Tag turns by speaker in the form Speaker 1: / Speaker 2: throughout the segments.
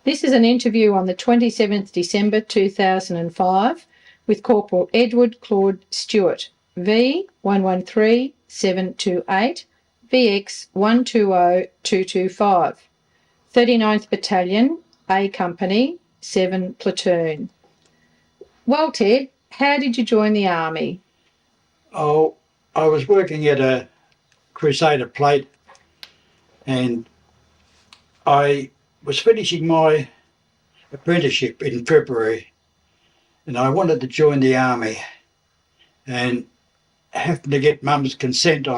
Speaker 1: This is an interview on the 27th December 2005 with Corporal Edward Claude Stuart, V113728, VX120255, 39th Battalion, A Company, 7 Platoon. Well, Ted, how did you join the Army?
Speaker 2: Oh, I was working at a Crusader plate and I was finishing my apprenticeship in February and I wanted to join the Army, and happened to get Mum's consent.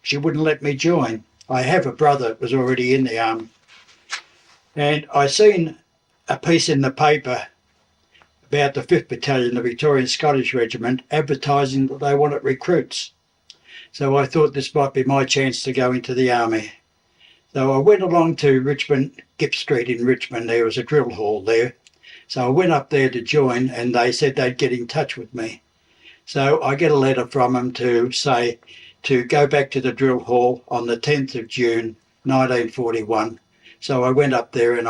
Speaker 2: She wouldn't let me join. I have a brother that was already in the Army, and I seen a piece in the paper about the 5th Battalion, the Victorian Scottish Regiment, advertising that they wanted recruits. So I thought this might be my chance to go into the Army. So I went along to Richmond, Gipp Street in Richmond. There was a drill hall there. So I went up there to join, and they said they'd get in touch with me. So I get a letter from them to say to go back to the drill hall on the 10th of June 1941. So I went up there and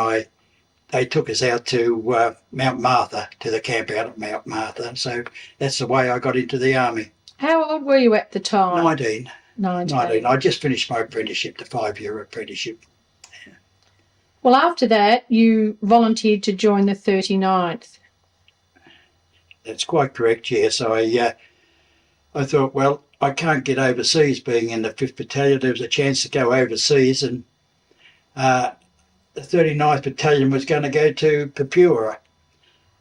Speaker 2: they took us out to Mount Martha, to the camp out at Mount Martha. So that's the way I got into the Army.
Speaker 1: How old were you at the time?
Speaker 2: 19.
Speaker 1: 19.
Speaker 2: I just finished my apprenticeship, the 5-year apprenticeship.
Speaker 1: Yeah. Well, after that, you volunteered to join the 39th.
Speaker 2: That's quite correct, yes. I thought, well, I can't get overseas being in the 5th Battalion. There was a chance to go overseas, and the 39th Battalion was going to go to Papua.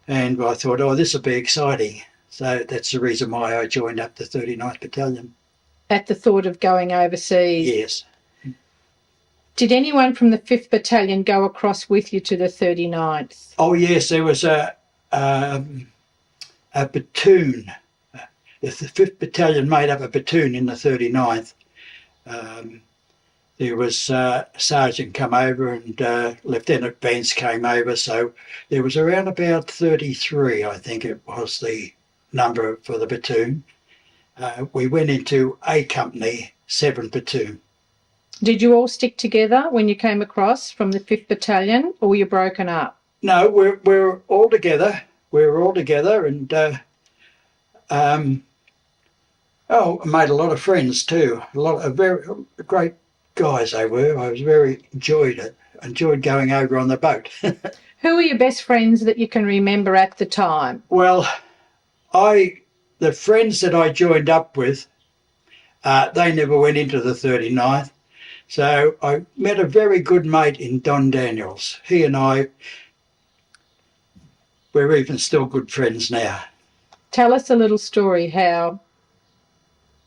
Speaker 2: And I thought, oh, this will be exciting. So that's the reason why I joined up the 39th Battalion.
Speaker 1: At the thought of going overseas?
Speaker 2: Yes.
Speaker 1: Did anyone from the 5th Battalion go across with you to the 39th?
Speaker 2: Oh, yes, there was a platoon. The 5th Battalion made up a platoon in the 39th. There was a sergeant come over and Lieutenant Vance came over, so there was around about 33, I think it was the number for the platoon. We went into A Company, 7 Platoon.
Speaker 1: Did you all stick together when you came across from the 5th Battalion, or were you broken up?
Speaker 2: No, we're all together. We were all together, and I made a lot of friends too. A lot of very great guys they were. I was enjoyed going over on the boat.
Speaker 1: Who were your best friends that you can remember at the time?
Speaker 2: Well, the friends that I joined up with, they never went into the 39th. So I met a very good mate in Don Daniels. He and I, we're even still good friends now.
Speaker 1: Tell us a little story how,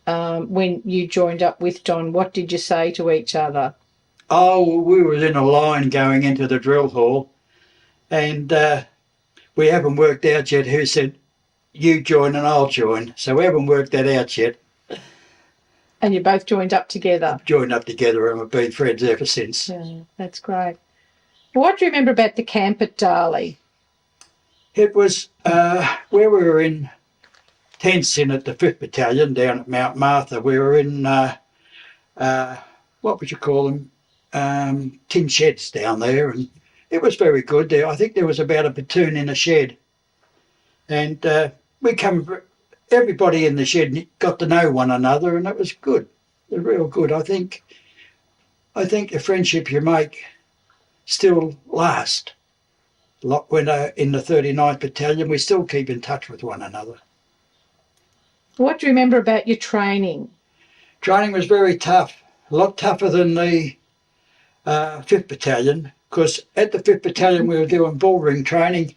Speaker 1: when you joined up with Don, what did you say to each other?
Speaker 2: Oh, we were in a line going into the drill hall, and we haven't worked out yet who said, you join and I'll join. So we haven't worked that out yet.
Speaker 1: And you both joined up together?
Speaker 2: Joined up together, and we've been friends ever since.
Speaker 1: Yeah, that's great. What do you remember about the camp at Darley?
Speaker 2: It was where we were in tents in at the 5th Battalion down at Mount Martha. We were in, what would you call them, tin sheds down there, and it was very good there. I think there was about a platoon in a shed, and everybody in the shed got to know one another, and it was good. It was real good. I think the friendship you make still last. When in the 39th Battalion, we still keep in touch with one another.
Speaker 1: What do you remember about your training?
Speaker 2: Training was very tough, a lot tougher than the 5th Battalion, because at the 5th Battalion we were doing bullring training.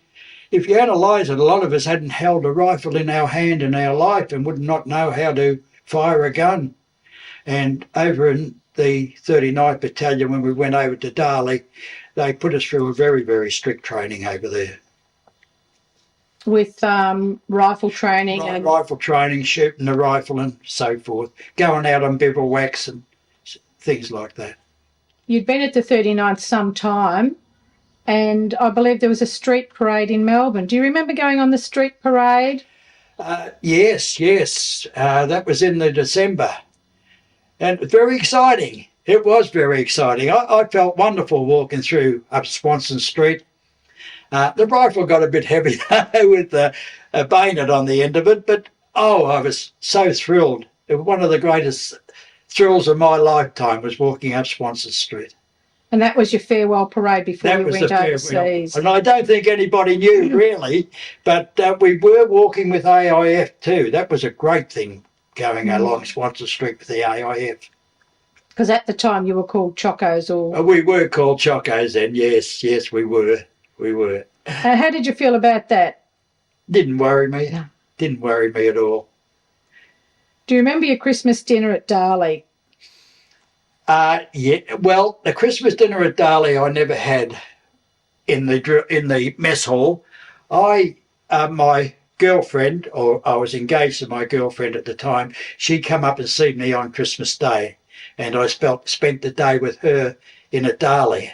Speaker 2: If you analyse it, a lot of us hadn't held a rifle in our hand in our life and would not know how to fire a gun. And over in the 39th Battalion, when we went over to Darley, they put us through a very, very strict training over there.
Speaker 1: With rifle training?
Speaker 2: Rifle training, shooting the rifle and so forth, going out on bivouacs and things like that.
Speaker 1: You'd been at the 39th some time, and I believe there was a street parade in Melbourne. Do you remember going on the street parade?
Speaker 2: Yes. That was in the December. And very exciting. It was very exciting. I felt wonderful walking through up Swanson Street. The rifle got a bit heavy with a bayonet on the end of it, but I was so thrilled. It was one of the greatest thrills of my lifetime was walking up Swanson Street.
Speaker 1: And that was your farewell parade before you went overseas.
Speaker 2: And I don't think anybody knew really, but we were walking with AIF too. That was a great thing, going along Swanson Street with the AIF.
Speaker 1: Because at the time you were called Chocos, or
Speaker 2: We were called Chocos then. Yes, we were.
Speaker 1: how did you feel about that?
Speaker 2: Didn't worry me.
Speaker 1: No.
Speaker 2: Didn't worry me at all.
Speaker 1: Do you remember your Christmas dinner at Darley?
Speaker 2: Yeah. Well, the Christmas dinner at Darley I never had in the mess hall. My girlfriend, or I was engaged to my girlfriend at the time, she come up and see me on Christmas Day, and I spent the day with her in a Darley.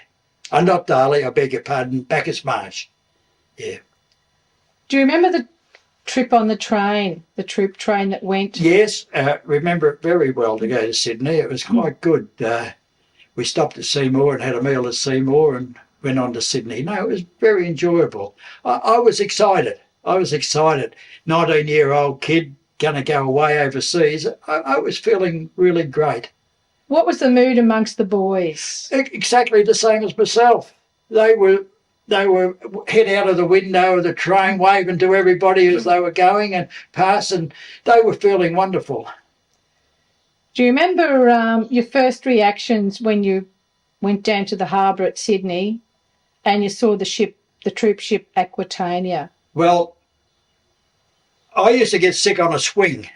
Speaker 2: Not Darley, I beg your pardon, Bacchus Marsh. Yeah.
Speaker 1: Do you remember the trip on the train, the troop train that went?
Speaker 2: Yes, remember it very well to go to Sydney. It was quite good. We stopped at Seymour and had a meal at Seymour and went on to Sydney. No, it was very enjoyable. I was excited. 19-year-old kid going to go away overseas. I was feeling really great.
Speaker 1: What was the mood amongst the boys?
Speaker 2: Exactly the same as myself. They were head out of the window of the train waving to everybody as they were going and passing. They were feeling wonderful.
Speaker 1: Do you remember your first reactions when you went down to the harbour at Sydney and you saw the troop ship Aquitania?
Speaker 2: Well, I used to get sick on a swing,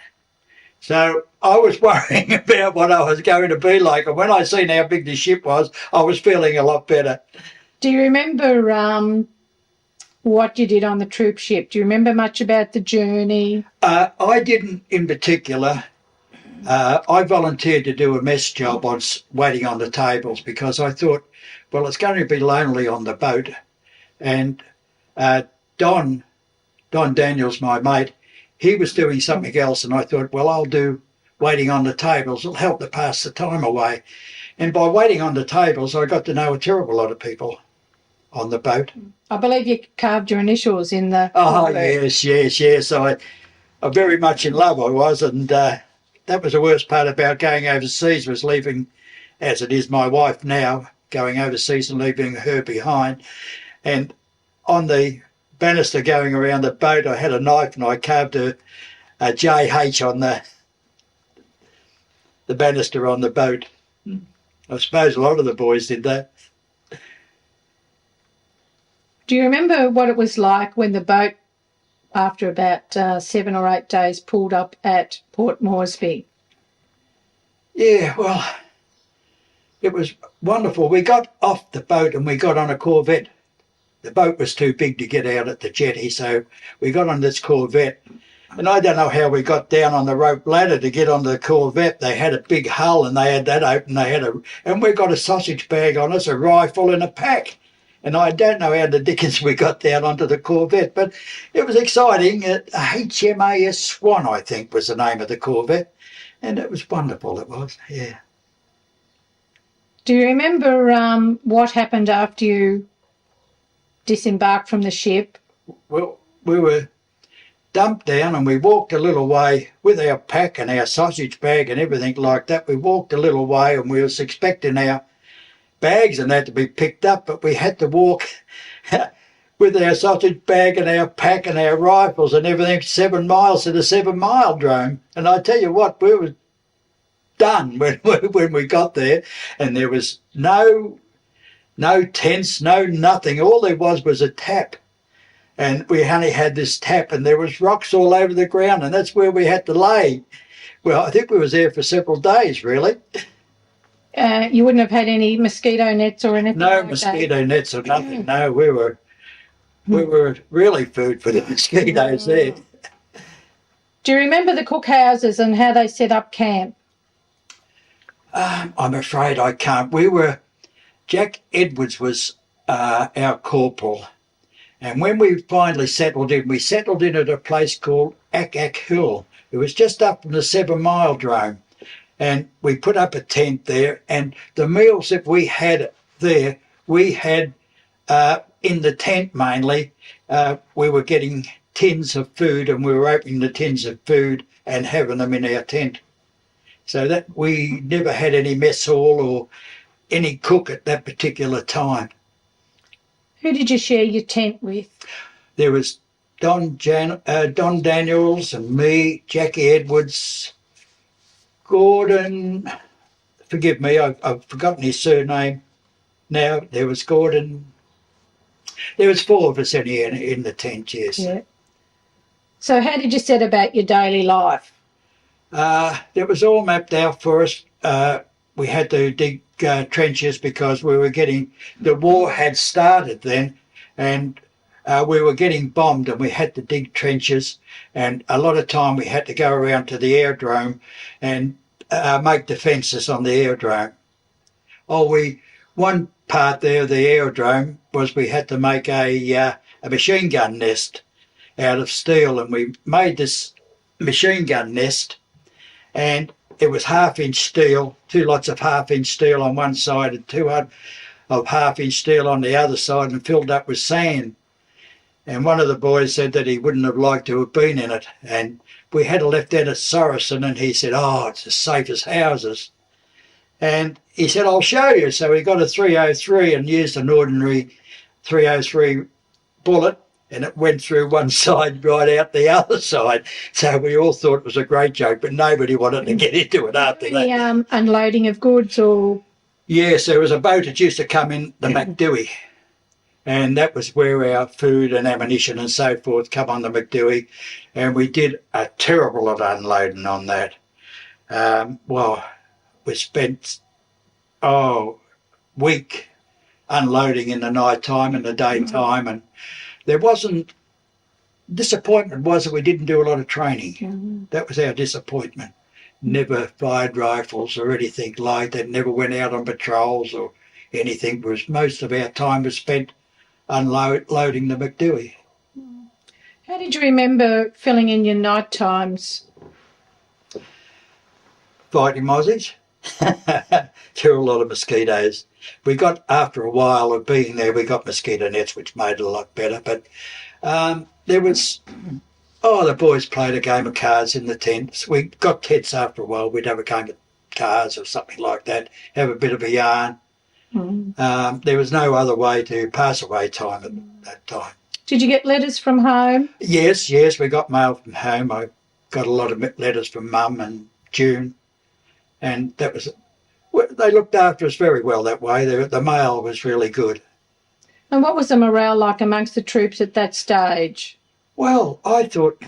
Speaker 2: so I was worrying about what I was going to be like. And when I seen how big the ship was, I was feeling a lot better.
Speaker 1: Do you remember what you did on the troop ship? Do you remember much about the journey?
Speaker 2: I didn't in particular. I volunteered to do a mess job on waiting on the tables because I thought, well, it's going to be lonely on the boat. And Don Daniels, my mate, he was doing something else, and I thought, well, I'll do waiting on the tables. It'll help to pass the time away. And by waiting on the tables, I got to know a terrible lot of people on the boat.
Speaker 1: I believe you carved your initials in the...
Speaker 2: Oh, yes. I'm very much in love, I was, and that was the worst part about going overseas, was leaving, as it is my wife now, going overseas and leaving her behind. And on the banister going around the boat, I had a knife and I carved a JH on the banister on the boat. I suppose a lot of the boys did that.
Speaker 1: Do you remember what it was like when the boat, after about 7 or 8 days, pulled up at Port Moresby?
Speaker 2: Yeah, well, it was wonderful. We got off the boat and we got on a Corvette. The boat was too big to get out at the jetty, so we got on this Corvette. And I don't know how we got down on the rope ladder to get on the Corvette. They had a big hull and they had that open. And we got a sausage bag on us, a rifle and a pack. And I don't know how the dickens we got down onto the Corvette, but it was exciting. HMAS Swan, I think, was the name of the Corvette. And it was wonderful, it was, yeah.
Speaker 1: Do you remember what happened after you disembarked from the ship?
Speaker 2: Well, we were dumped down and we walked a little way with our pack and our sausage bag and everything like that. We walked a little way and we was expecting our bags and that to be picked up, but we had to walk with our sausage bag and our pack and our rifles and everything 7 miles to the 7 Mile drome. And I tell you what, we were done when we got there, and there was no tents, no nothing. All there was a tap, and we only had this tap, and there was rocks all over the ground, and that's where we had to lay. Well, I think we was there for several days, really.
Speaker 1: You wouldn't have had any mosquito nets or anything?
Speaker 2: No
Speaker 1: like
Speaker 2: mosquito nets or nothing. No, we were really food for the mosquitoes there.
Speaker 1: Do you remember the cookhouses and how they set up camp?
Speaker 2: I'm afraid I can't. Jack Edwards was our corporal, and when we finally settled in, we settled in at a place called Hill. It was just up from the 7 Mile drome, and we put up a tent there, and the meals that we had there, we had in the tent mainly. We were getting tins of food, and we were opening the tins of food and having them in our tent. So that we never had any mess hall or any cook at that particular time.
Speaker 1: Who did you share your tent with?
Speaker 2: There was Don Daniels and me, Jackie Edwards, Gordon. Forgive me, I've forgotten his surname now. There was Gordon. There was 4 of us in the tent, yes.
Speaker 1: Yeah. So how did you set about your daily life?
Speaker 2: It was all mapped out for us. We had to dig trenches because we were getting, the war had started then, and we were getting bombed, and we had to dig trenches, and a lot of time we had to go around to the aerodrome and make defences on the aerodrome. One part there of the aerodrome was we had to make a machine gun nest out of steel, and we made this machine gun nest, and it was 1/2-inch steel, 2 lots of 1/2-inch steel on one side and 2 of 1/2-inch steel on the other side, and filled up with sand. And one of the boys said that he wouldn't have liked to have been in it, and we had a Lieutenant Sorensen, and he said, "Oh, it's as safe as houses." And he said, "I'll show you." So he got a 303 and used an ordinary 303 bullet, and it went through one side right out the other side. So we all thought it was a great joke, but nobody wanted to get into it after that.
Speaker 1: Any unloading of goods or?
Speaker 2: Yes, there was a boat that used to come in, the McDewey, and that was where our food and ammunition and so forth come on the McDewey, and we did a terrible lot of unloading on that. We spent week unloading in the night time and the daytime, and there wasn't, disappointment was that we didn't do a lot of training. That was our disappointment. Never fired rifles or anything like that, never went out on patrols or anything, because most of our time was spent unloading the McDewey.
Speaker 1: How did you remember filling in your night times?
Speaker 2: Fighting Mozzies. There were a lot of mosquitoes. We got, after a while of being there, we got mosquito nets, which made it a lot better. But there was, the boys played a game of cards in the tents. We got tents after a while. We'd have a game of cards or something like that, have a bit of a yarn. There was no other way to pass away time at that time.
Speaker 1: Did you get letters from home?
Speaker 2: Yes, we got mail from home. I got a lot of letters from Mum and June, and that was, they looked after us very well that way. The mail was really good.
Speaker 1: And what was the morale like amongst the troops at that stage?
Speaker 2: Well, I thought,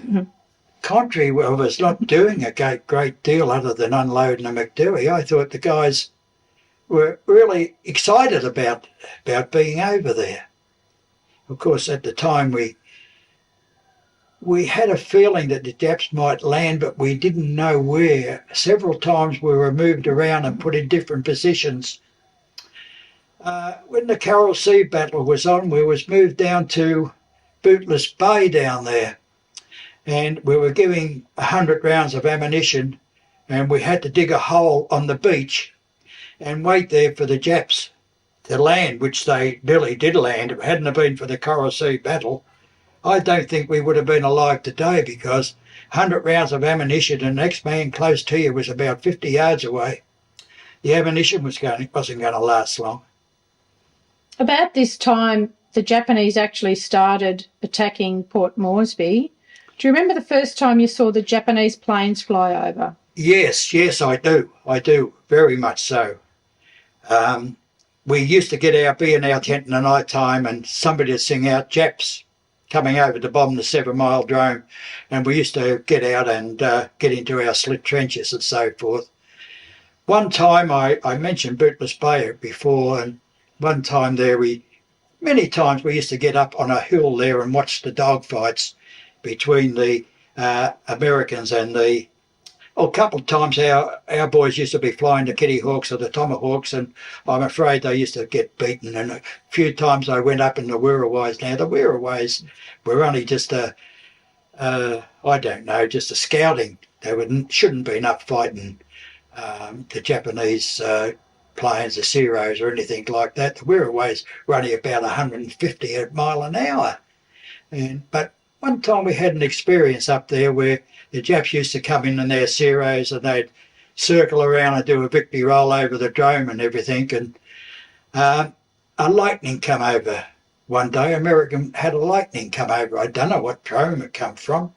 Speaker 2: contrary of us not doing a great deal other than unloading a McDewey, I thought the guys were really excited about being over there. Of course, at the time we had a feeling that the Japs might land, but we didn't know where. Several times we were moved around and put in different positions. When the Coral Sea battle was on, we was moved down to Bootless Bay down there, and we were giving 100 rounds of ammunition, and we had to dig a hole on the beach and wait there for the Japs to land, which they nearly did land. If it hadn't have been for the Coral Sea battle, I don't think we would have been alive today, because 100 rounds of ammunition and the next man close to you was about 50 yards away. The ammunition wasn't going to last long.
Speaker 1: About this time, the Japanese actually started attacking Port Moresby. Do you remember the first time you saw the Japanese planes fly over?
Speaker 2: Yes, I do. I do, very much so. We used to be in our tent in the night time, and somebody would sing out, "Japs coming over to bomb the 7 Mile Drome," and we used to get out and get into our slit trenches and so forth. One time, I mentioned Bootless Bay before, and one time there many times we used to get up on a hill there and watch the dogfights between the Americans and a couple of times our boys used to be flying the Kitty Hawks or the Tomahawks, and I'm afraid they used to get beaten. And a few times I went up in the Wirraways. Now, the Wirraways were only just just a scouting. They shouldn't have been up fighting the Japanese planes, the Zeros or anything like that. We were always running about 150 a mile an hour. But one time we had an experience up there where the Japs used to come in their Zeros and they'd circle around and do a victory roll over the drome and everything. And a lightning come over one day. American had a lightning come over. I don't know what drome it come from.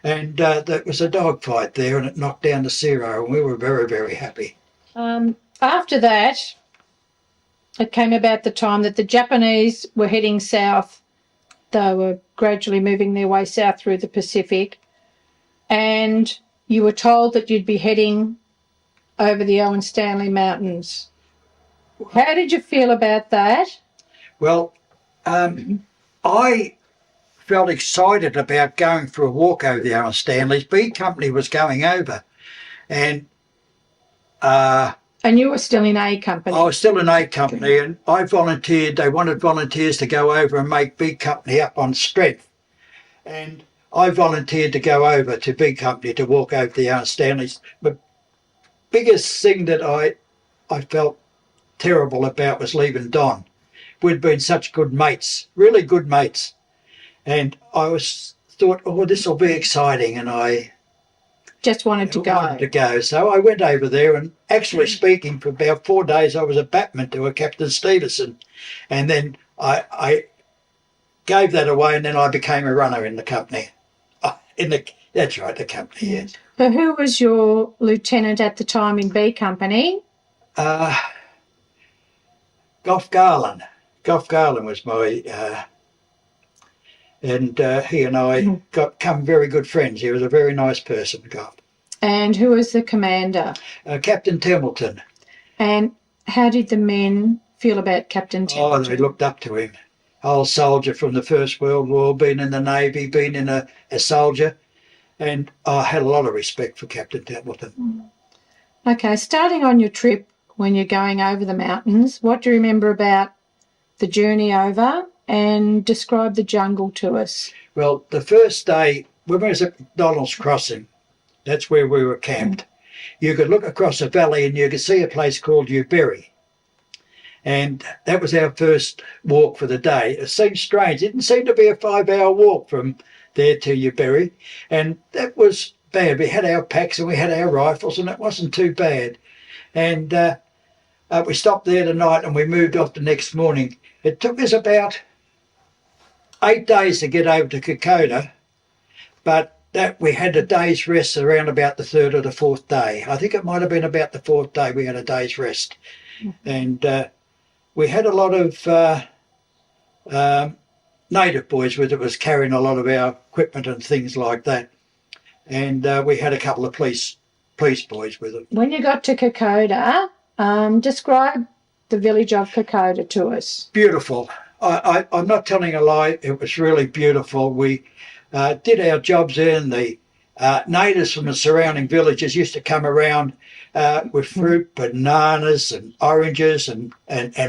Speaker 2: And there was a dogfight there and it knocked down the Zero and we were very, very happy.
Speaker 1: After that, it came about the time that the Japanese were heading south. They were gradually moving their way south through the Pacific, and you were told that you'd be heading over the Owen Stanley Mountains. How did you feel about that?
Speaker 2: Well, I felt excited about going for a walk over the Owen Stanleys. B Company was going over, and
Speaker 1: you were still in A Company.
Speaker 2: I was still in A Company, and I volunteered. They wanted volunteers to go over and make B Company up on strength, and I volunteered to go over to B Company to walk over the Owen Stanleys. The biggest thing that I felt terrible about was leaving Don. We'd been such good mates, really good mates, and I thought, oh, this will be exciting, and I
Speaker 1: just wanted to go.
Speaker 2: So I went over there, and actually speaking, for about 4 days I was a batman to a Captain Stevenson, and then I gave that away, and then I became a runner in the company. That's right, the company, yes.
Speaker 1: So who was your lieutenant at the time in B Company?
Speaker 2: Gough Garland. Gough Garland was my... and he and I become very good friends. He was a very nice person, Gough.
Speaker 1: And who was the commander?
Speaker 2: Captain Templeton.
Speaker 1: And how did the men feel about Captain Templeton?
Speaker 2: Oh, they looked up to him. Old soldier from the First World War, been in the Navy, been in a soldier. And I had a lot of respect for Captain Templeton.
Speaker 1: Okay, starting on your trip when you're going over the mountains, what do you remember about the journey over? And describe the jungle to us.
Speaker 2: Well, the first day, when we was at McDonald's Crossing, that's where we were camped, you could look across a valley and you could see a place called Uberry. And that was our first walk for the day. It seemed strange. It didn't seem to be a 5-hour walk from there to Uberry. And that was bad. We had our packs and we had our rifles and it wasn't too bad. And we stopped there the night and we moved off the next morning. It took us about 8 days to get over to Kokoda, but that we had a day's rest around about the 3rd or the 4th day. I think it might have been about the 4th day we had a day's rest. And we had a lot of native boys with it, was carrying a lot of our equipment and things like that. And we had a couple of police boys with them.
Speaker 1: When you got to Kokoda, describe the village of Kokoda to us.
Speaker 2: Beautiful. I'm not telling a lie, it was really beautiful. We did our jobs there, and the natives from the surrounding villages used to come around with fruit, bananas and oranges and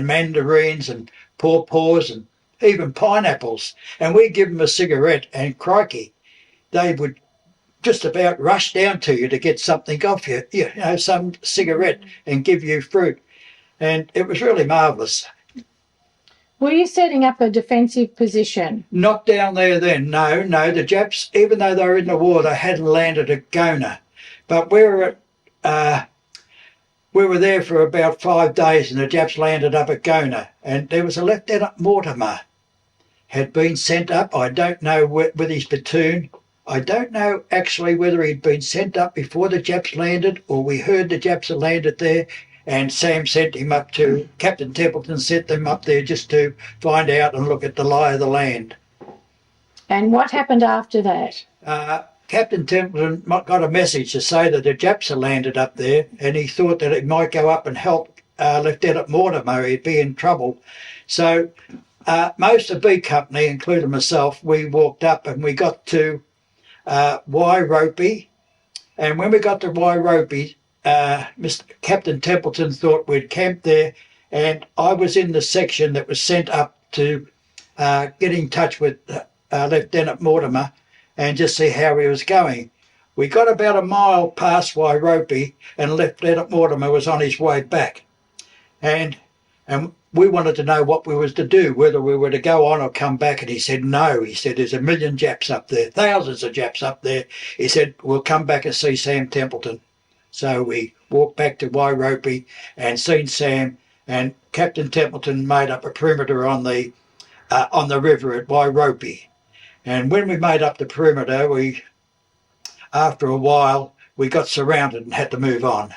Speaker 2: mandarins and pawpaws and even pineapples. And we'd give them a cigarette, and crikey, they would just about rush down to you to get something off you, some cigarette, and give you fruit. And it was really marvellous.
Speaker 1: Were you setting up a defensive position?
Speaker 2: Not down there then, no. The Japs, even though they were in the war, they hadn't landed at Gona. But we were there for about 5 days and the Japs landed up at Gona. And there was a Lieutenant Mortimer had been sent up. I don't know with his platoon. I don't know actually whether he'd been sent up before the Japs landed or we heard the Japs had landed there. And Sam sent him up to, Captain Templeton sent them up there just to find out and look at the lie of the land.
Speaker 1: And what happened after that?
Speaker 2: Captain Templeton got a message to say that the Japs had landed up there, and he thought that it might go up and help Lieutenant Mortimer. He'd be in trouble. So most of B Company, including myself, we walked up and we got to Wairopi. And when we got to Wairopi, Captain Templeton thought we'd camp there, and I was in the section that was sent up to get in touch with Lieutenant Mortimer and just see how he was going. We got about a mile past Wairopi and Lieutenant Mortimer was on his way back. And we wanted to know what we was to do, whether we were to go on or come back. And he said, no. He said, there's 1 million Japs up there, thousands of Japs up there. He said, we'll come back and see Sam Templeton. So we walked back to Wairopi and seen Sam, and Captain Templeton made up a perimeter on the river at Wairopi. And when we made up the perimeter, after a while, we got surrounded and had to move on.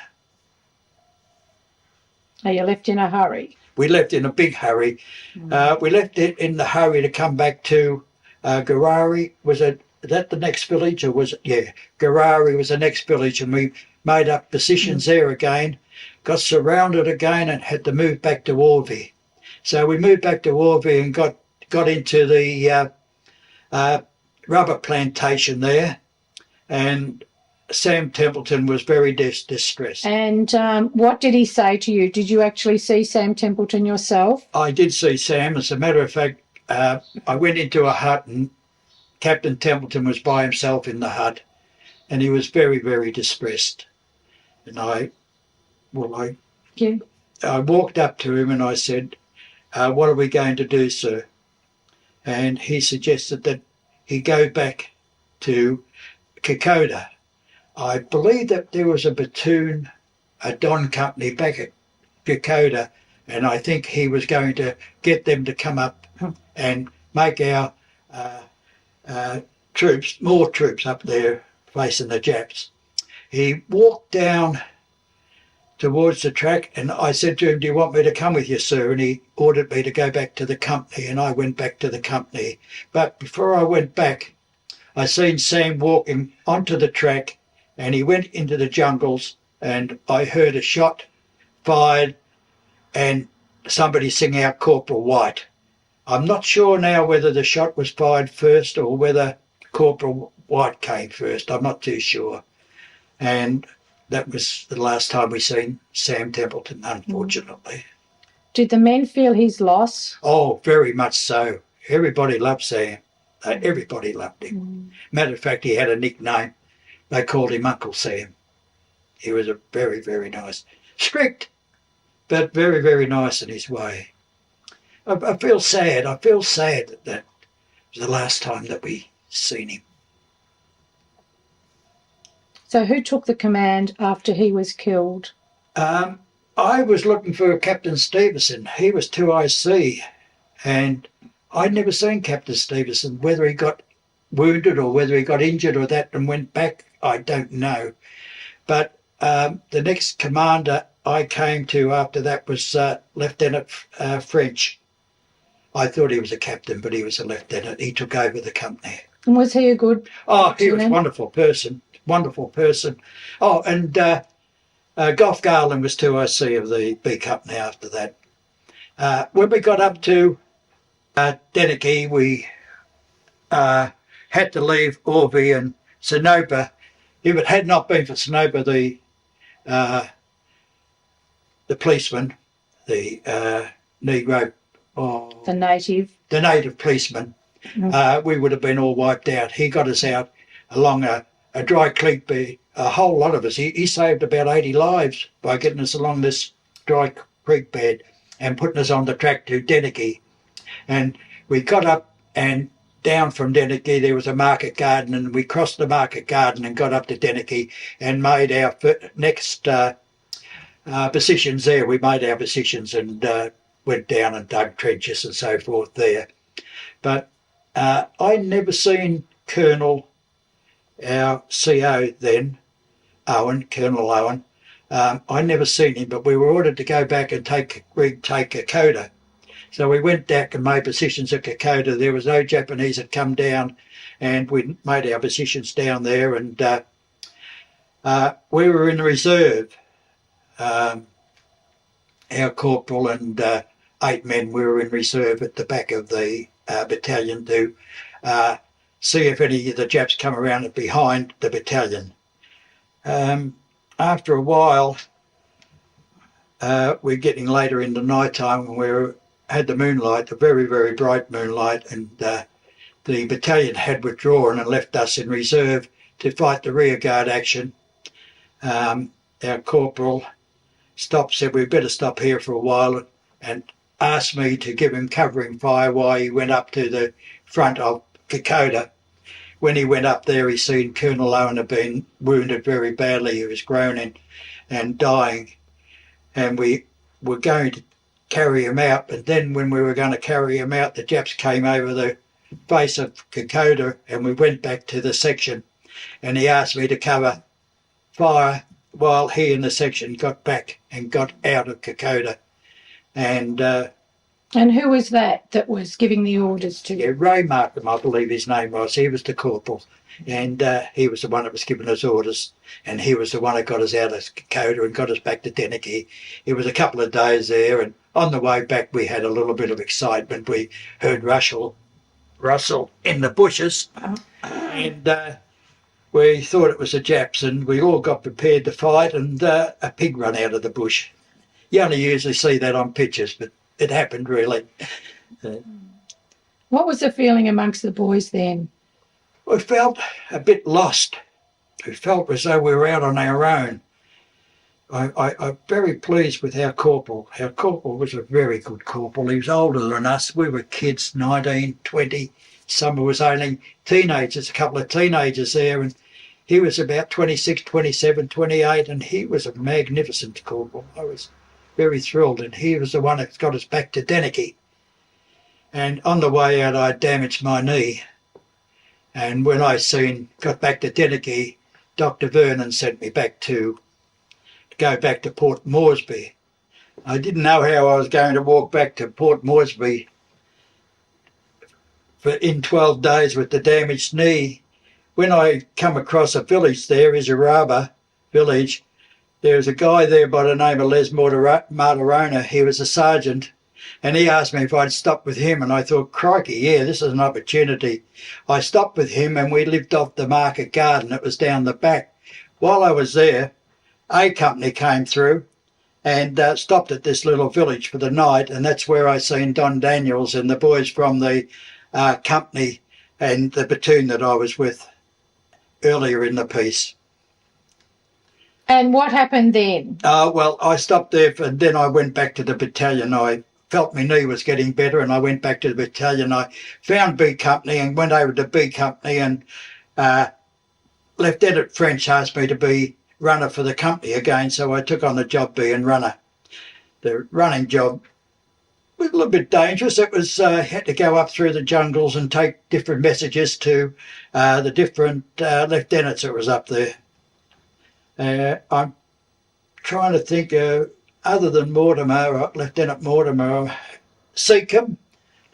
Speaker 1: Are you left in a hurry?
Speaker 2: We left in a big hurry. We left it in the hurry to come back to Garari. Was that the next village, or was it? Yeah, Garari was the next village, and we made up positions there again, got surrounded again, and had to move back to Orvie. So we moved back to Orvie and got into the rubber plantation there, and Sam Templeton was very distressed.
Speaker 1: And what did he say to you? Did you actually see Sam Templeton yourself?
Speaker 2: I did see Sam. As a matter of fact, I went into a hut and Captain Templeton was by himself in the hut, and he was very, very distressed. And I walked up to him and I said, what are we going to do, sir? And he suggested that he go back to Kokoda. I believe that there was a platoon, a Don company back at Kokoda, and I think he was going to get them to come up and make our more troops up there facing the Japs. He walked down towards the track and I said to him, do you want me to come with you, sir? And he ordered me to go back to the company, and I went back to the company. But before I went back, I seen Sam walking onto the track, and he went into the jungles, and I heard a shot fired and somebody sing out Corporal White. I'm not sure now whether the shot was fired first or whether Corporal White came first. I'm not too sure. And that was the last time we seen Sam Templeton, unfortunately.
Speaker 1: Did the men feel his loss?
Speaker 2: Oh, very much so. Everybody loved Sam. Everybody loved him. Matter of fact, he had a nickname. They called him Uncle Sam. He was a very, very nice, strict, but very, very nice in his way. I feel sad. I feel sad that was the last time that we seen him.
Speaker 1: So who took the command after he was killed?
Speaker 2: I was looking for Captain Stevenson. He was 2IC, and I'd never seen Captain Stevenson. Whether he got wounded or whether he got injured or that and went back, I don't know. But the next commander I came to after that was Lieutenant French. I thought he was a captain, but he was a lieutenant. He took over the company.
Speaker 1: And was he a good
Speaker 2: Oh, he was a wonderful person. Wonderful person. Oh, and Gough Garland was 2IC of the B Company after that. When we got up to Denneky, we had to leave Orvie and Sanopa. If it had not been for Sanopa, the policeman, the Negro,
Speaker 1: the native
Speaker 2: policeman, we would have been all wiped out. He got us out along a dry creek bed, a whole lot of us. He saved about 80 lives by getting us along this dry creek bed and putting us on the track to Denneky. And we got up and down from Denneky, there was a market garden, and we crossed the market garden and got up to Denneky and made our next positions there. We made our positions and went down and dug trenches and so forth there. But I never seen Colonel, our CO then, Colonel Owen. I never seen him, but we were ordered to go back and retake Kokoda. So we went back and made positions at Kokoda. There was no Japanese had come down, and we made our positions down there, and we were in reserve. Our corporal and 8 men, we were in reserve at the back of the battalion to see if any of the Japs come around and behind the battalion. After a while, we're getting later in the night time when we had the moonlight, the very, very bright moonlight, and the battalion had withdrawn and left us in reserve to fight the rearguard action. Our corporal said we better stop here for a while, and asked me to give him covering fire while he went up to the front of Kokoda. When he went up there, he seen Colonel Owen had been wounded very badly. He was groaning and dying, and we were going to carry him out. But then when we were going to carry him out, the Japs came over the face of Kokoda, and we went back to the section, and he asked me to cover fire while he and the section got back and got out of Kokoda. And
Speaker 1: who was that was giving the orders to you?
Speaker 2: Yeah, Ray Markham, I believe his name was. He was the corporal, and he was the one that was giving us orders, and he was the one that got us out of Kokoda and got us back to Deniki. It was a couple of days there, and on the way back we had a little bit of excitement. We heard rustle in the bushes, and we thought it was the Japs, and we all got prepared to fight, and a pig ran out of the bush. You only usually see that on pictures, but it happened really.
Speaker 1: What was the feeling amongst the boys then?
Speaker 2: We felt a bit lost. We felt as though we were out on our own. I'm very pleased with our corporal. Our corporal was a very good corporal. He was older than us. We were kids, 19, 20. Some of us only teenagers, a couple of teenagers there. And he was about 26, 27, 28, and he was a magnificent corporal. I was very thrilled, and he was the one that got us back to Deniki. And on the way out, I damaged my knee. And when I got back to Deniki, Dr. Vernon sent me back to go back to Port Moresby. I didn't know how I was going to walk back to Port Moresby in 12 days with the damaged knee. When I come across a village there, Isaraba village, there was a guy there by the name of Les Martirona. He was a sergeant, and he asked me if I'd stop with him, and I thought, crikey, yeah, this is an opportunity. I stopped with him, and we lived off the market garden. It was down the back. While I was there, A Company came through and stopped at this little village for the night, and that's where I seen Don Daniels and the boys from the company and the platoon that I was with earlier in the piece.
Speaker 1: And what happened then?
Speaker 2: Well, I stopped there, and then I went back to the battalion. I felt my knee was getting better, and I went back to the battalion. I found B Company and went over to B Company, and Lieutenant French asked me to be runner for the company again, so I took on the job being runner. The running job was a little bit dangerous. It was had to go up through the jungles and take different messages to the different lieutenants that was up there. I'm trying to think, other than Mortimer, Lieutenant Mortimer,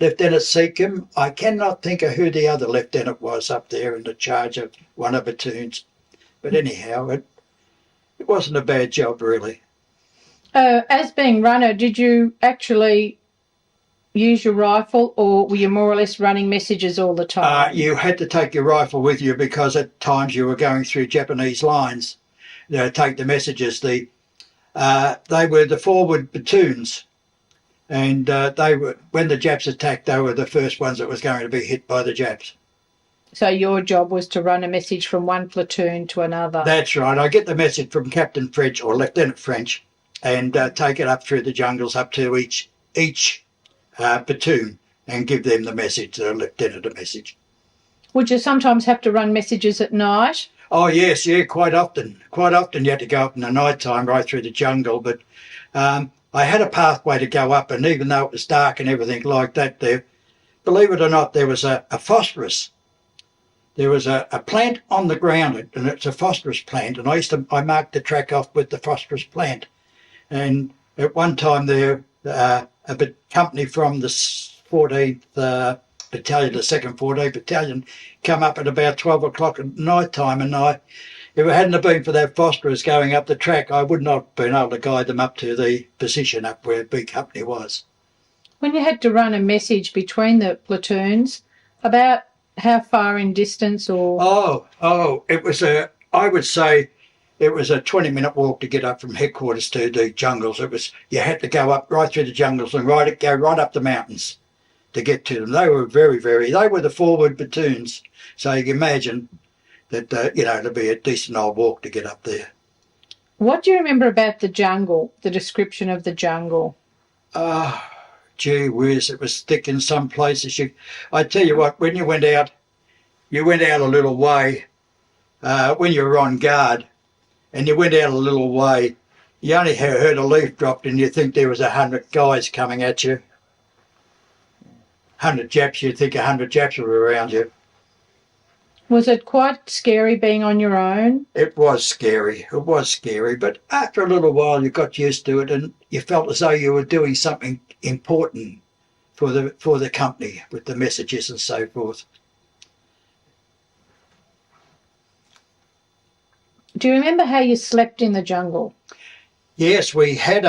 Speaker 2: Lieutenant Seacombe, I cannot think of who the other lieutenant was up there in the charge of one of the platoons. But anyhow, it wasn't a bad job, really.
Speaker 1: As being runner, did you actually use your rifle, or were you more or less running messages all the time?
Speaker 2: You had to take your rifle with you because at times you were going through Japanese lines. Take the messages. They were the forward platoons, and they were, when the Japs attacked, they were the first ones that was going to be hit by the Japs.
Speaker 1: So your job was to run a message from one platoon to another?
Speaker 2: That's right. I get the message from Captain French or Lieutenant French, and take it up through the jungles up to each platoon and give them the message, the lieutenant a message.
Speaker 1: Would you sometimes have to run messages at night?
Speaker 2: Oh yes, yeah, quite often. Quite often you had to go up in the night time right through the jungle, but I had a pathway to go up, and even though it was dark and everything like that there, believe it or not, there was a phosphorus. There was a plant on the ground, and it's a phosphorus plant, and I marked the track off with the phosphorus plant. And at one time there, a company from the 14th Battalion, the 2nd 14th Battalion, come up at about 12 o'clock at night time, and if it hadn't have been for that phosphorus going up the track, I would not have been able to guide them up to the position up where B Company was.
Speaker 1: When you had to run a message between the platoons, about how far in distance or?
Speaker 2: It was I would say it was a 20-minute walk to get up from headquarters to the jungles. You had to go up right through the jungles and go right up the mountains to get to them. They were they were the forward platoons. So you can imagine that, it'll be a decent old walk to get up there.
Speaker 1: What do you remember about the jungle, the description of the jungle?
Speaker 2: Gee whiz, it was thick in some places. I tell you what, when you went out a little way, when you were on guard, and you went out a little way, you only heard a leaf dropped and you think there was 100 guys coming at you. 100 Japs, you'd think 100 Japs were around you.
Speaker 1: Was it quite scary being on your own?
Speaker 2: It was scary, but after a little while you got used to it and you felt as though you were doing something important for the company with the messages and so forth.
Speaker 1: Do you remember how you slept in the jungle?
Speaker 2: Yes, we had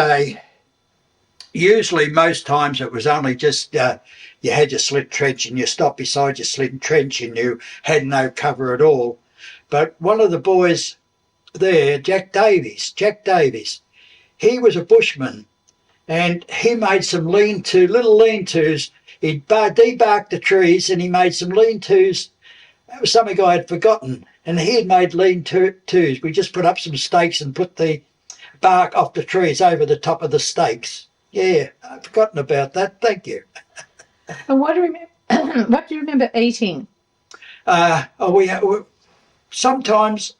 Speaker 2: usually most times it was only just, you had your slit trench and you stopped beside your slit trench and you had no cover at all. But one of the boys there, Jack Davies, he was a bushman and he made some little lean-tos. He'd debarked the trees and he made some lean-tos. That was something I had forgotten. And he had made lean-tos. We just put up some stakes and put the bark off the trees over the top of the stakes. Yeah, I've forgotten about that. Thank you.
Speaker 1: And what do you remember eating?
Speaker 2: Sometimes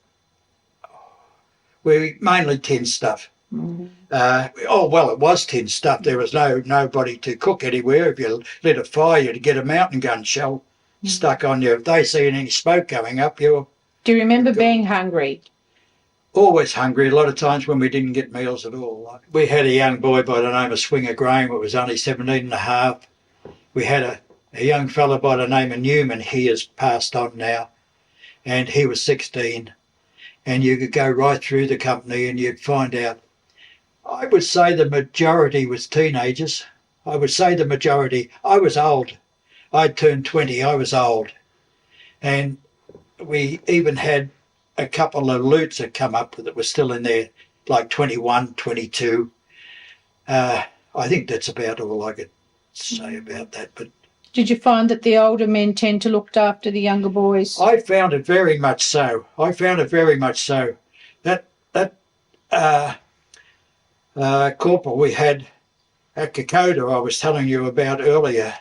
Speaker 2: we mainly tin stuff.
Speaker 1: Mm-hmm.
Speaker 2: It was tin stuff. There was nobody to cook anywhere. If you lit a fire, you'd get a mountain gun shell stuck on you. If they seen any smoke going up, Do
Speaker 1: you remember being hungry?
Speaker 2: Always hungry. A lot of times when we didn't get meals at all. We had a young boy by the name of Swinger Graham. It was only 17 and a half. We had a young fella by the name of Newman. He has passed on now. And he was 16. And you could go right through the company and you'd find out. I would say the majority was teenagers. I would say the majority. I was old. I'd turned 20. I was old. And we even had a couple of loots that come up that were still in there, like 21, 22. I think that's about all I could say about that. But
Speaker 1: did you find that the older men tend to look after the younger boys?
Speaker 2: I found it very much so. That corporal we had at Kokoda, I was telling you about earlier,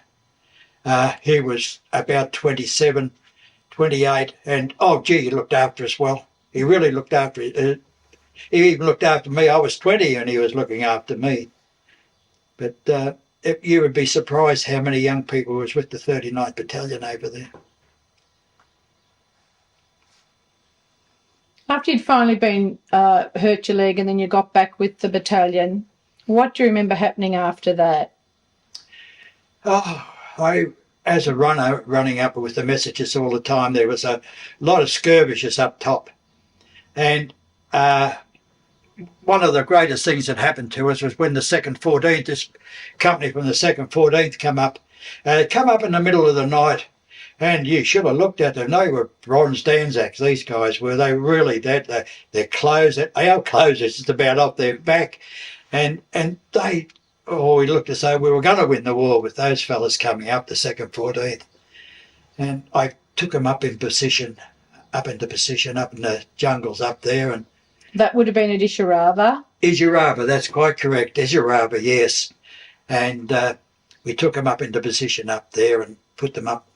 Speaker 2: he was about 27, 28, and he looked after us well. He really looked after it. He even looked after me. I was 20 and he was looking after me. But you would be surprised how many young people was with the 39th Battalion over there.
Speaker 1: After you'd finally been hurt your leg and then you got back with the battalion, what do you remember happening after that?
Speaker 2: As a runner, running up with the messages all the time, there was a lot of skirmishes up top. And one of the greatest things that happened to us was when the 2nd 14th, this company from the 2nd 14th come up in the middle of the night, and you should have looked at them. They were bronze Anzacs, these guys were. They were really that. Their clothes, our clothes is just about off their back. And they, we looked as though we were going to win the war with those fellas coming up, the 2nd 14th. And I took them up into position, up in the jungles up there. And
Speaker 1: that would have been at Isharaba?
Speaker 2: Isharaba, that's quite correct. Isharaba, yes. And we took them up into position up there and put them up.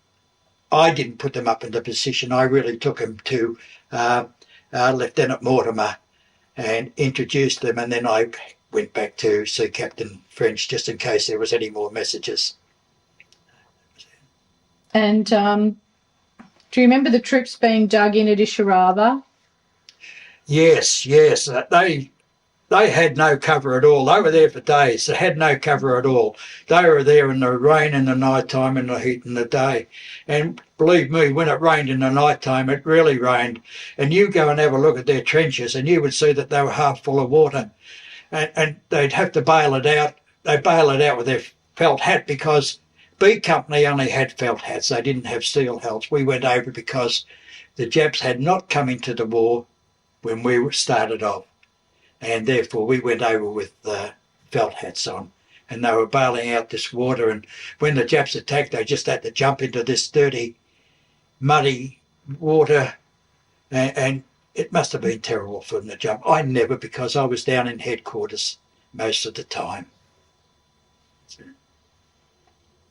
Speaker 2: I didn't put them up into position. I really took them to Lieutenant Mortimer and introduced them, and then I went back to see Captain French just in case there was any more messages.
Speaker 1: And do you remember the troops being dug in at Isharaba?
Speaker 2: Yes. They had no cover at all. They were there for days. They had no cover at all. They were there in the rain in the night time and the heat in the day. And believe me, when it rained in the night time, it really rained. And you go and have a look at their trenches and you would see that they were half full of water. And they'd have to bail it out. They bail it out with their felt hat because B Company only had felt hats. They didn't have steel hats. We went over because the Japs had not come into the war when we started off. And therefore we went over with felt hats on. And they were bailing out this water. And when the Japs attacked, they just had to jump into this dirty, muddy water and it must have been terrible for them to jump. I never, because I was down in headquarters most of the time.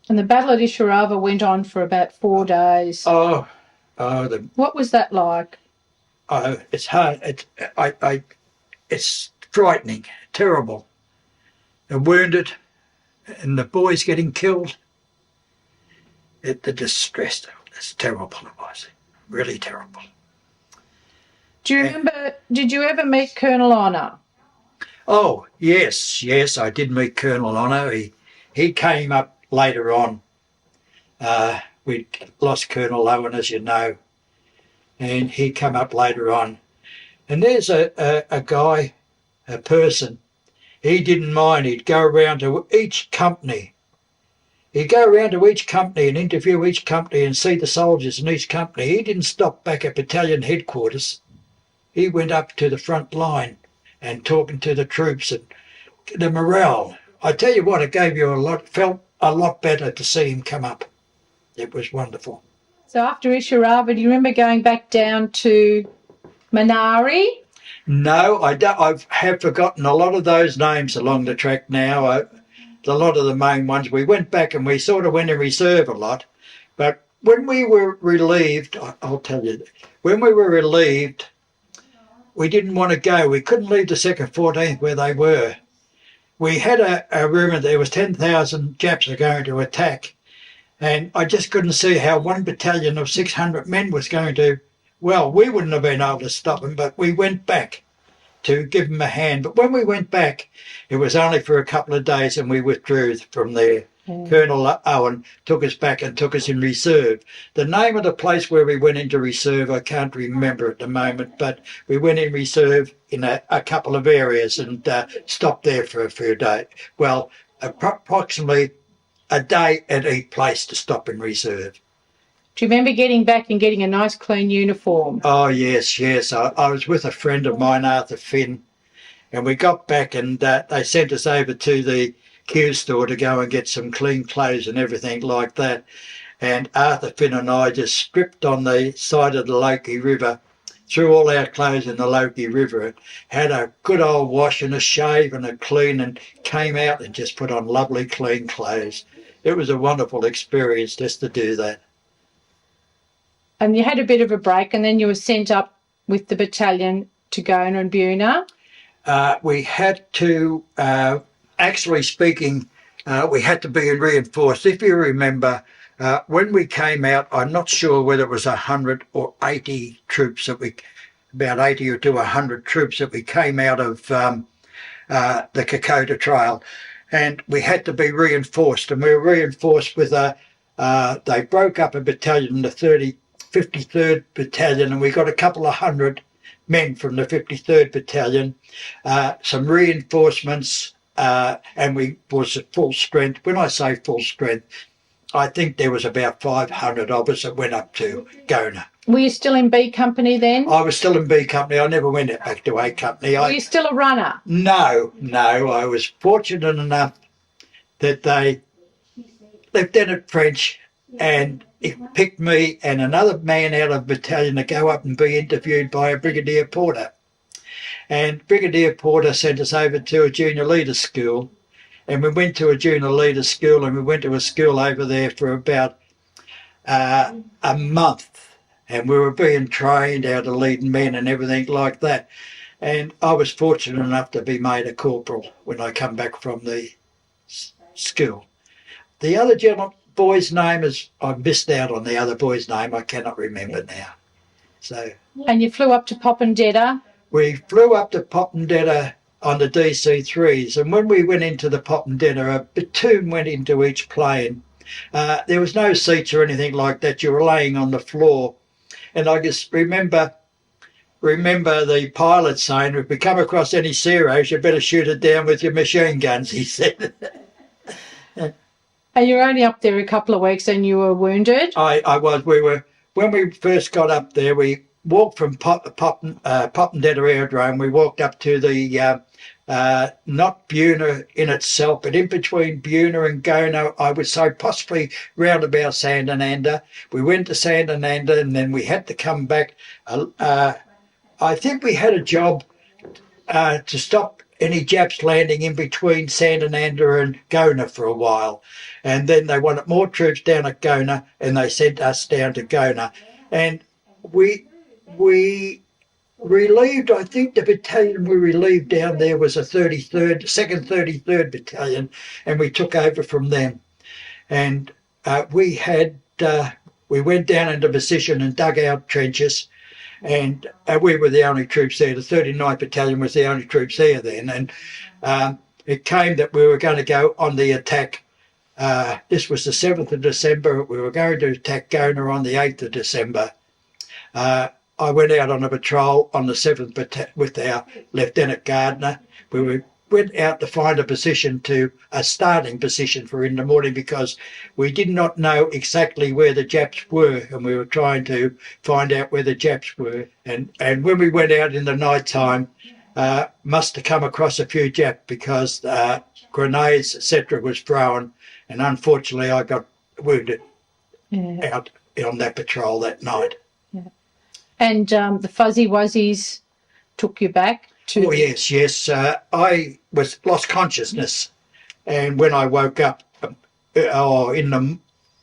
Speaker 1: And the Battle at Isharava went on for about 4 days. What was that like?
Speaker 2: It's hard. It's frightening, terrible. The wounded and the boys getting killed. The distress, it's terrible. It was really terrible.
Speaker 1: Do you remember, did you ever meet Colonel Honour?
Speaker 2: Oh, yes, I did meet Colonel Honour. He came up later on. We lost Colonel Owen, as you know, and he came up later on. And there's a guy, a person, he didn't mind. He'd go around to each company. He'd go around to each company and interview each company and see the soldiers in each company. He didn't stop back at battalion headquarters. He went up to the front line and talking to the troops and the morale. I tell you what, it gave you felt a lot better to see him come up. It was wonderful.
Speaker 1: So after Isharava, do you remember going back down to Manari?
Speaker 2: No, I have forgotten a lot of those names along the track now. A lot of the main ones. We went back and we sort of went in reserve a lot. But when we were relieved, I'll tell you, when we were relieved, we didn't want to go. We couldn't leave the 2nd 14th where they were. We had a rumour there was 10,000 Japs are going to attack. And I just couldn't see how one battalion of 600 men was going to, well, we wouldn't have been able to stop them, but we went back to give them a hand. But when we went back, it was only for a couple of days and we withdrew from there. Colonel Owen took us back and took us in reserve. The name of the place where we went into reserve, I can't remember at the moment, but we went in reserve in a couple of areas and stopped there for a few days. Well, approximately a day at each place to stop in reserve.
Speaker 1: Do you remember getting back and getting a nice clean uniform?
Speaker 2: Oh, yes. I was with a friend of mine, Arthur Finn, and we got back and they sent us over to the Q store to go and get some clean clothes and everything like that. And Arthur Finn and I just stripped on the side of the Loki River, threw all our clothes in the Loki River, had a good old wash and a shave and a clean, and came out and just put on lovely clean clothes. It was a wonderful experience just to do that.
Speaker 1: And you had a bit of a break and then you were sent up with the battalion to Gona and Buna?
Speaker 2: We had to, actually speaking, we had to be reinforced. If you remember, when we came out, I'm not sure whether it was 100 or 80 troops about 80 or to 100 troops that we came out of the Kokoda Trail. And we had to be reinforced, and we were reinforced with they broke up a battalion, the 53rd Battalion, and we got a couple of hundred men from the 53rd Battalion, some reinforcements, and we was at full strength. When I say full strength, I think there was about 500 of us that went up to Gona.
Speaker 1: Were you still in B Company then?
Speaker 2: I was still in B Company. I never went back to A Company.
Speaker 1: Were you still a runner?
Speaker 2: No. I was fortunate enough that they, Lieutenant French, and it picked me and another man out of the battalion to go up and be interviewed by a Brigadier Porter. And Brigadier Porter sent us over to a junior leader school. And we went to a junior leader school, and we went to a school over there for about a month. And we were being trained how to lead men and everything like that. And I was fortunate enough to be made a corporal when I come back from the school. The other boy's name is, I missed out on the other boy's name, I cannot remember now. So.
Speaker 1: And you flew up to Popondetta?
Speaker 2: We flew up to Popondetta on the DC-3s, and when we went into the Popondetta, a platoon went into each plane. There was no seats or anything like that. You were laying on the floor. And I just remember the pilot saying, if we come across any Zeros, you better shoot it down with your machine guns, he said.
Speaker 1: And you were only up there a couple of weeks and you were wounded?
Speaker 2: I was. When we first got up there, we walked from Popondetta Aerodrome, we walked up to the not Buna in itself, but in between Buna and Gona, I would say possibly round about Sanananda. We went to Sanananda and then we had to come back. I think we had a job to stop any Japs landing in between Sanananda and Gona for a while. And then they wanted more troops down at Gona and they sent us down to Gona. And we relieved, I think the battalion we relieved down there was a 2nd 33rd Battalion, and we took over from them. And we went down into position and dug out trenches, and we were the only troops there. The 39th Battalion was the only troops there then. And it came that we were going to go on the attack. This was the 7th of December. We were going to attack Gona on the 8th of December. I went out on a patrol on the 7th with our Lieutenant Gardner. We went out to find a starting position for in the morning because we did not know exactly where the Japs were, and we were trying to find out where the Japs were. And when we went out in the night time, must have come across a few Japs because grenades, etc., was thrown, and unfortunately I got wounded out on that patrol that night.
Speaker 1: Yeah. And the Fuzzy Wuzzies took you back to...
Speaker 2: Oh, yes. I lost consciousness. And when I woke up in the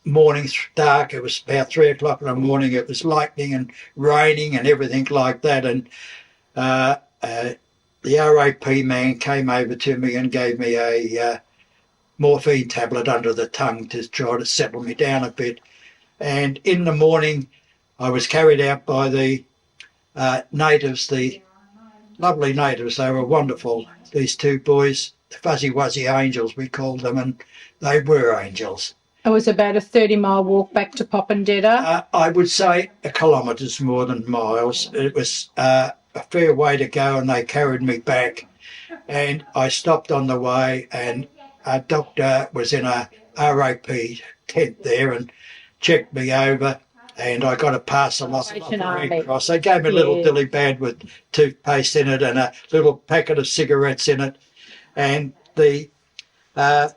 Speaker 2: morning, dark, it was about 3 o'clock in the morning, it was lightning and raining and everything like that. And the RAP man came over to me and gave me a morphine tablet under the tongue to try to settle me down a bit. And in the morning, I was carried out by the natives, the lovely natives. They were wonderful, these two boys, the Fuzzy Wuzzy Angels, we called them, and they were angels.
Speaker 1: It was about a 30-mile walk back to Popondetta.
Speaker 2: I would say kilometres more than miles. It was a fair way to go, and they carried me back. And I stopped on the way, and a doctor was in a RAP tent there and checked me over. And I got a parcel off the Red Cross. They gave me a little dilly bag with toothpaste in it and a little packet of cigarettes in it. And the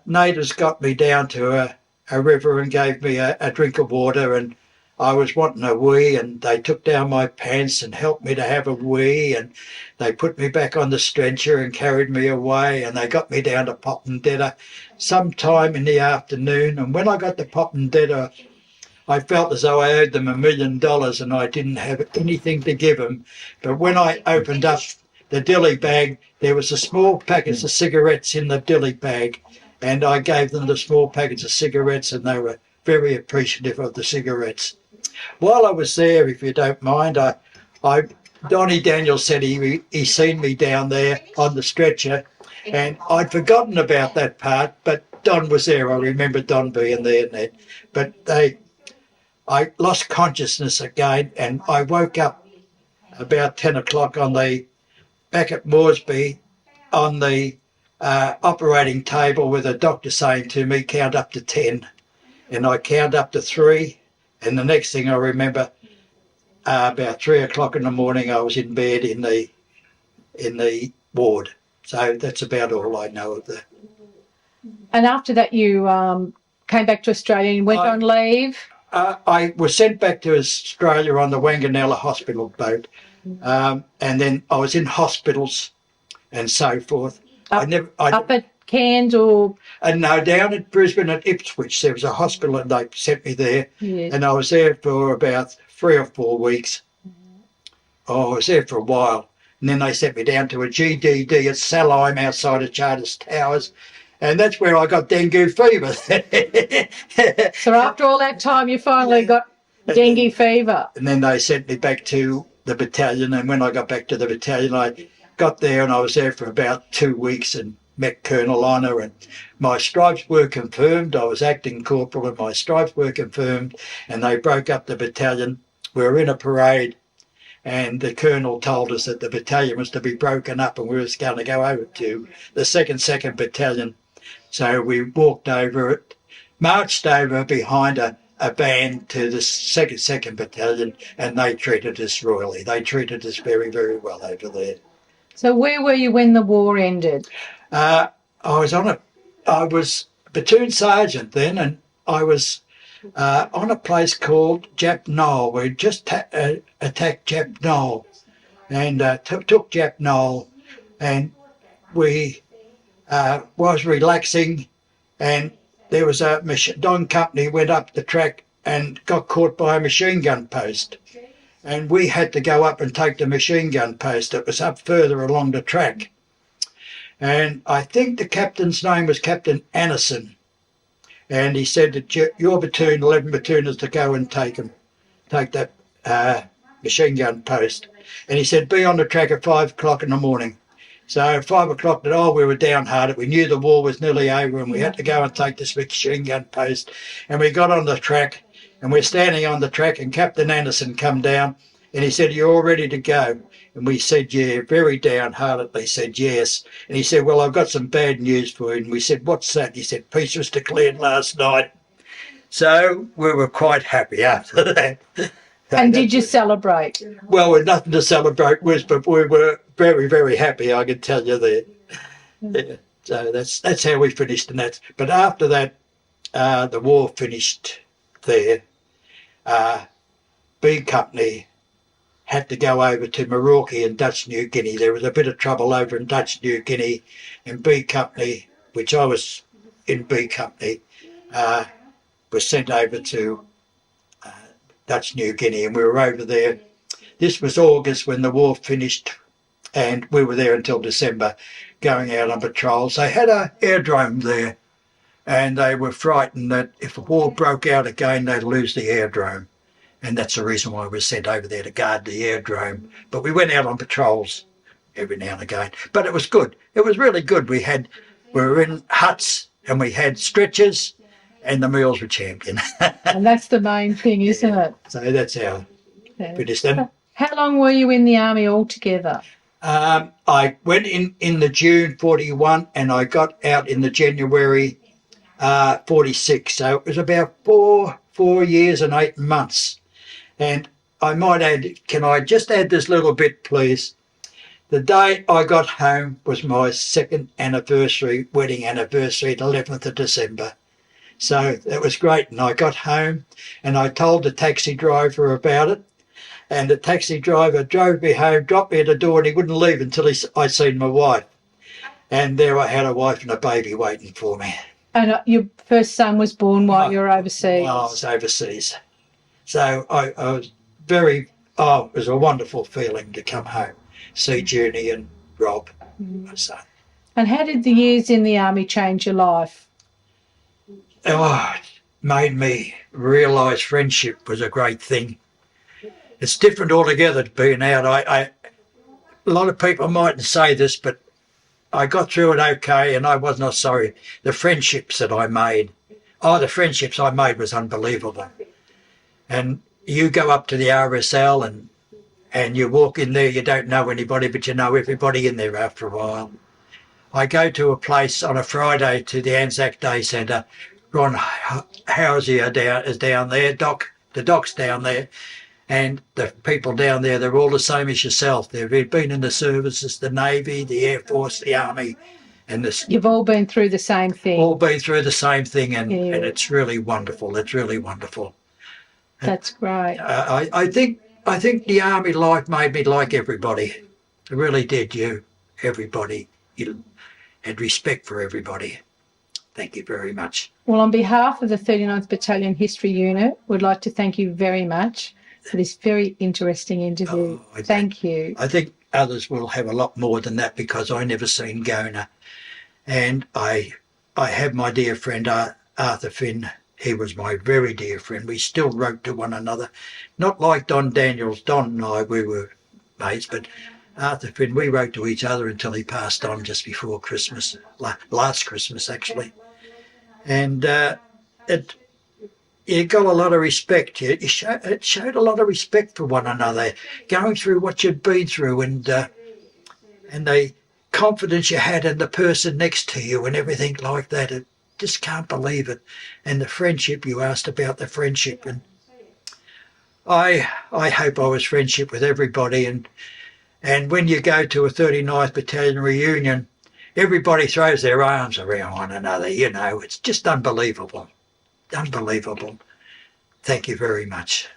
Speaker 2: natives got me down to a river and gave me a drink of water, and I was wanting a wee, and they took down my pants and helped me to have a wee, and they put me back on the stretcher and carried me away, and they got me down to Popondetta sometime in the afternoon. And when I got to Popondetta, I felt as though I owed them $1 million and I didn't have anything to give them. But when I opened up the dilly bag, there was a small packets of cigarettes in the dilly bag, and I gave them the small packets of cigarettes, and they were very appreciative of the cigarettes. While I was there, if you don't mind, Donnie Daniels said he seen me down there on the stretcher, and I'd forgotten about that part, but Don was there. I remember Don being there and that. But I lost consciousness again, and I woke up about 10 o'clock back at Moresby on the operating table with a doctor saying to me, count up to 10. And I count up to 3, and the next thing I remember, about 3 o'clock in the morning, I was in bed in the ward. So that's about all I know of that.
Speaker 1: And after that, you came back to Australia and went on leave?
Speaker 2: I was sent back to Australia on the Wanganella hospital boat, and then I was in hospitals and so forth.
Speaker 1: Up at Cairns or?
Speaker 2: No, down at Brisbane at Ipswich, there was a hospital and they sent me there, and I was there for about 3 or 4 weeks. Oh, I was there for a while, and then they sent me down to a GDD at Salime outside of Charters Towers. And that's where I got dengue fever.
Speaker 1: So after all that time, you finally got dengue fever.
Speaker 2: And then they sent me back to the battalion. And when I got back to the battalion, I got there and I was there for about 2 weeks and met Colonel Honour. And my stripes were confirmed. I was acting corporal and my stripes were confirmed. And they broke up the battalion. We were in a parade. And the colonel told us that the battalion was to be broken up and we were going to go over to the 2nd Battalion. So we walked over it, marched over behind a band to the 2nd Battalion, and they treated us royally. They treated us very, very well over there.
Speaker 1: So where were you when the war ended?
Speaker 2: I was platoon sergeant then, and I was on a place called Jap Knoll. We just attacked Jap Knoll and took Jap Knoll, and we was relaxing, and there was a Don company went up the track and got caught by a machine gun post, and we had to go up and take the machine gun post. It was up further along the track, and I think the captain's name was Captain Anderson, and he said that your platoon, 11 platoon, is to go and take that machine gun post, and he said be on the track at 5 o'clock in the morning. So at 5 o'clock, we were downhearted. We knew the war was nearly over, and we had to go and take this machine gun post. And we got on the track, and we're standing on the track, and Captain Anderson come down, and he said, "You're all ready to go?" And we said, "Yeah," very downheartedly said, "Yes." And he said, "Well, I've got some bad news for you." And we said, "What's that?" He said, "Peace was declared last night." So we were quite happy after that.
Speaker 1: And did you celebrate?
Speaker 2: Well, we're nothing to celebrate with, but we were very, very happy, I can tell you that. Yeah. So that's how we finished. And but after that, the war finished there. B Company had to go over to Merauke in Dutch New Guinea. There was a bit of trouble over in Dutch New Guinea, and B Company, which I was in B Company, was sent over to Dutch New Guinea, and we were over there. This was August when the war finished, and we were there until December going out on patrols. They had an aerodrome there, and they were frightened that if a war broke out again, they'd lose the aerodrome. And that's the reason why we were sent over there to guard the aerodrome. But we went out on patrols every now and again. But it was good. It was really good. We were in huts, and we had stretchers, and the meals were champion.
Speaker 1: And that's the main thing, isn't it?
Speaker 2: So that's how it finished.
Speaker 1: How long were you in the army altogether?
Speaker 2: I went in the June 41, and I got out in the January 46. So it was about four years and 8 months. And I might add, can I just add this little bit, please? The day I got home was my second wedding anniversary, the 11th of December. So that was great. And I got home, and I told the taxi driver about it. And the taxi driver drove me home, dropped me at the door, and he wouldn't leave until I'd seen my wife. And there I had a wife and a baby waiting for me.
Speaker 1: And your first son was born while you were overseas?
Speaker 2: While I was overseas. So I was it was a wonderful feeling to come home, see Junie and Rob, my son.
Speaker 1: And how did the years in the army change your life?
Speaker 2: Oh, it made me realise friendship was a great thing. It's different altogether to being out. A lot of people mightn't say this, but I got through it okay, and I was not sorry. The friendships that I made, the friendships I made was unbelievable. And you go up to the RSL and you walk in there, you don't know anybody, but you know everybody in there after a while. I go to a place on a Friday to the Anzac Day Centre. Ron Housier is down there, the doc's down there, and the people down there, they're all the same as yourself. They've been in the services, the Navy, the Air Force, the Army.
Speaker 1: You've all been through the same thing.
Speaker 2: All been through the same thing, and it's really wonderful. It's really wonderful.
Speaker 1: That's great.
Speaker 2: I think the army life made me like everybody. It really did. Everybody. You had respect for everybody. Thank you very much.
Speaker 1: Well, on behalf of the 39th Battalion History Unit, we'd like to thank you very much for this very interesting interview. Thank you.
Speaker 2: I think others will have a lot more than that, because I never seen Gona. And I have my dear friend Arthur Finn. He was my very dear friend. We still wrote to one another. Not like Don Daniels. Don and I, we were mates, but Arthur Finn, we wrote to each other until he passed on just before Christmas, last Christmas actually. And you got a lot of respect. It showed a lot of respect for one another, going through what you'd been through, and the confidence you had in the person next to you and everything like that. It just can't believe it. And the friendship, you asked about the friendship, and I hope I was friendship with everybody, and And when you go to a 39th Battalion reunion, everybody throws their arms around one another, you know. It's just unbelievable. Unbelievable. Thank you very much.